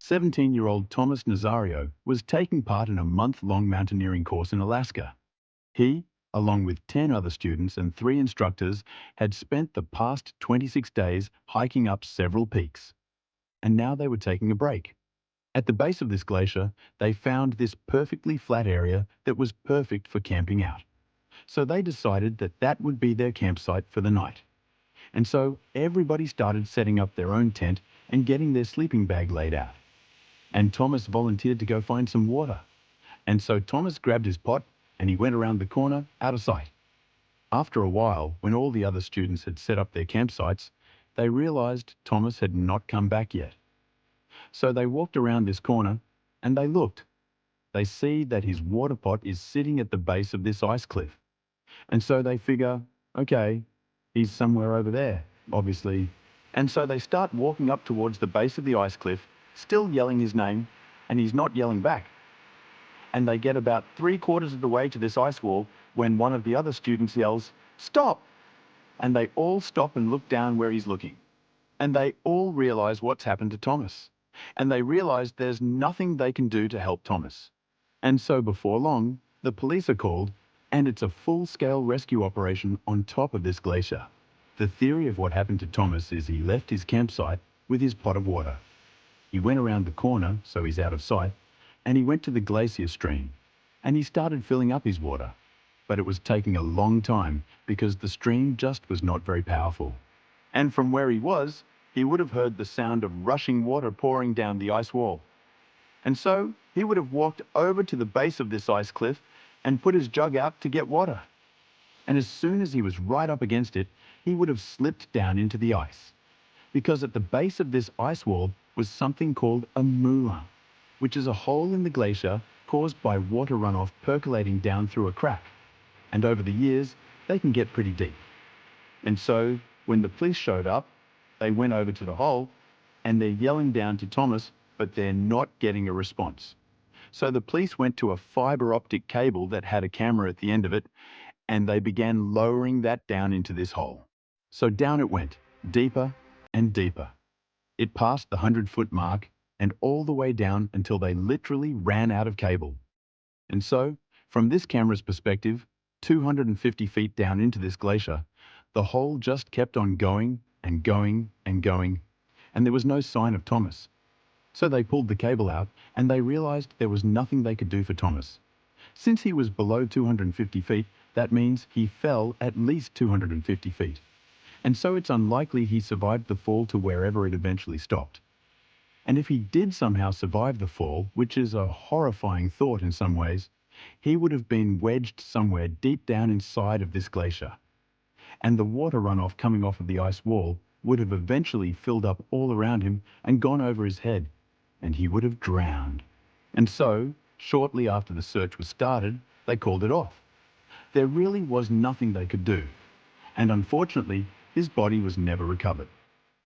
17-year-old Thomas Nazario was taking part in a month-long mountaineering course in Alaska. He, along with 10 other students and 3 instructors, had spent the past 26 days hiking up several peaks. And now they were taking a break. At the base of this glacier, they found this perfectly flat area that was perfect for camping out. So they decided that that would be their campsite for the night. And so everybody started setting up their own tent and getting their sleeping bag laid out. And Thomas volunteered to go find some water. And so Thomas grabbed his pot and he went around the corner out of sight. After a while, when all the other students had set up their campsites, they realized Thomas had not come back yet. So they walked around this corner and they looked. They see that his water pot is sitting at the base of this ice cliff. And so they figure, okay, he's somewhere over there, obviously. And so they start walking up towards the base of the ice cliff, still yelling his name, and he's not yelling back. And they get about 3/4 of the way to this ice wall when one of the other students yells, "Stop!" And they all stop and look down where he's looking. And they all realize what's happened to Thomas. And they realize there's nothing they can do to help Thomas. And so before long, the police are called, and it's a full-scale rescue operation on top of this glacier. The theory of what happened to Thomas is he left his campsite with his pot of water. He went around the corner, so he's out of sight, and he went to the Glacier stream, and he started filling up his water. But it was taking a long time because the stream just was not very powerful. And from where he was, he would have heard the sound of rushing water pouring down the ice wall. And so he would have walked over to the base of this ice cliff and put his jug out to get water. And as soon as he was right up against it, he would have slipped down into the ice. Because at the base of this ice wall was something called a moulin, which is a hole in the glacier caused by water runoff percolating down through a crack. And over the years, they can get pretty deep. And so, when the police showed up, they went over to the hole, and they're yelling down to Thomas, but they're not getting a response. So the police went to a fiber optic cable that had a camera at the end of it, and they began lowering that down into this hole. So down it went, deeper and deeper. It passed the 100-foot mark and all the way down until they literally ran out of cable. And so, from this camera's perspective, 250 feet down into this glacier, the hole just kept on going and going and going, and there was no sign of Thomas. So they pulled the cable out and they realized there was nothing they could do for Thomas. Since he was below 250 feet, that means he fell at least 250 feet. And so it's unlikely he survived the fall to wherever it eventually stopped. And if he did somehow survive the fall, which is a horrifying thought in some ways, he would have been wedged somewhere deep down inside of this glacier. And the water runoff coming off of the ice wall would have eventually filled up all around him and gone over his head, and he would have drowned. And so, shortly after the search was started, they called it off. There really was nothing they could do. And unfortunately, his body was never recovered.